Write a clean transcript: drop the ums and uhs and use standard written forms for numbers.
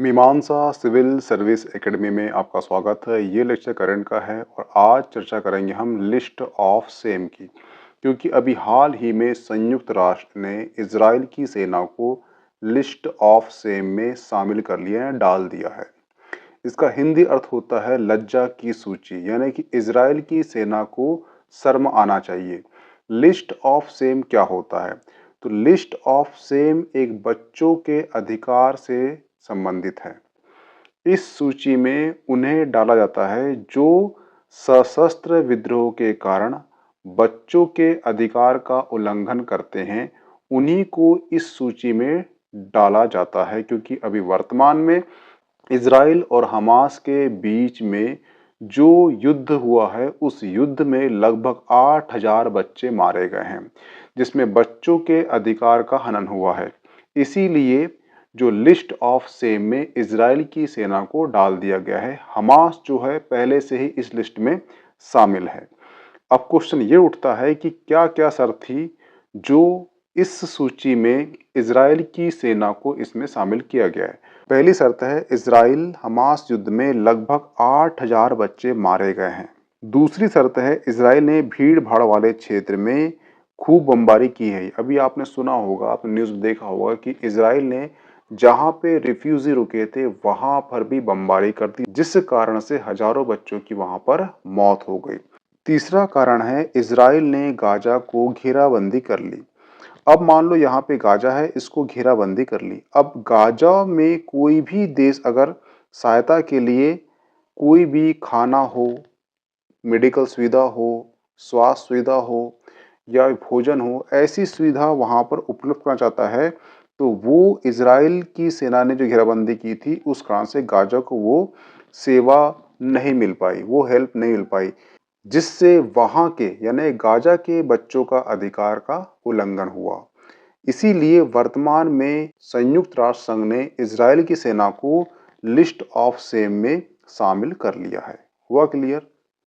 मीमांसा civil service academy में आपका स्वागत है। ये लेक्चर करंट का है और आज चर्चा करेंगे हम लिस्ट ऑफ सेम की, क्योंकि अभी हाल ही में संयुक्त राष्ट्र ने इजराइल की सेना को लिस्ट ऑफ सेम में शामिल कर लिया है, डाल दिया है। इसका हिंदी अर्थ होता है लज्जा की सूची, यानी कि इजराइल की सेना को शर्म आना चाहिए। लिस्ट ऑफ सेम क्या होता है? तो लिस्ट ऑफ सेम एक बच्चों के अधिकार से संबंधित है। इस सूची में उन्हें डाला जाता है जो सशस्त्र विद्रोह के कारण बच्चों के अधिकार का उल्लंघन करते हैं, उन्हीं को इस सूची में डाला जाता है। क्योंकि अभी वर्तमान में इजराइल और हमास के बीच में जो युद्ध हुआ है, उस युद्ध में लगभग 8,000 बच्चे मारे गए हैं, जिसमें बच्चों के अधिकार का हनन हुआ है। इसीलिए जो लिस्ट ऑफ सेम में इजराइल की सेना को डाल दिया गया है। हमास जो है पहले से ही इस लिस्ट में शामिल है। अब क्वेश्चन ये उठता है कि क्या क्या शर्त थी जो इस सूची में इजराइल की सेना को इसमें शामिल किया गया है। पहली शर्त है, इजराइल हमास युद्ध में लगभग 8,000 बच्चे मारे गए हैं। दूसरी शर्त है, इजराइल ने भीड़ भाड़ वाले क्षेत्र में खूब बमबारी की है। अभी आपने सुना होगा, आपने न्यूज़ देखा होगा कि इजराइल ने जहां पे रिफ्यूजी रुके थे वहां पर भी बमबारी कर दी, जिस कारण से हजारों बच्चों की वहां पर मौत हो गई। तीसरा कारण है, इजराइल ने गाजा को घेराबंदी कर ली। अब मान लो यहाँ पे गाजा है, इसको घेराबंदी कर ली। अब गाजा में कोई भी देश अगर सहायता के लिए कोई भी खाना हो, मेडिकल सुविधा हो, स्वास्थ्य सुविधा हो या भोजन हो, ऐसी सुविधा वहाँ पर उपलब्ध करना चाहता है, तो वो इजराइल की सेना ने जो घेराबंदी की थी उस कारण से गाजा को वो सेवा नहीं मिल पाई, वो हेल्प नहीं मिल पाई, जिससे वहाँ के यानी गाजा के बच्चों का अधिकार का उल्लंघन हुआ। इसीलिए वर्तमान में संयुक्त राष्ट्र संघ ने इजराइल की सेना को लिस्ट ऑफ सेम में शामिल कर लिया है। हुआ क्लियर?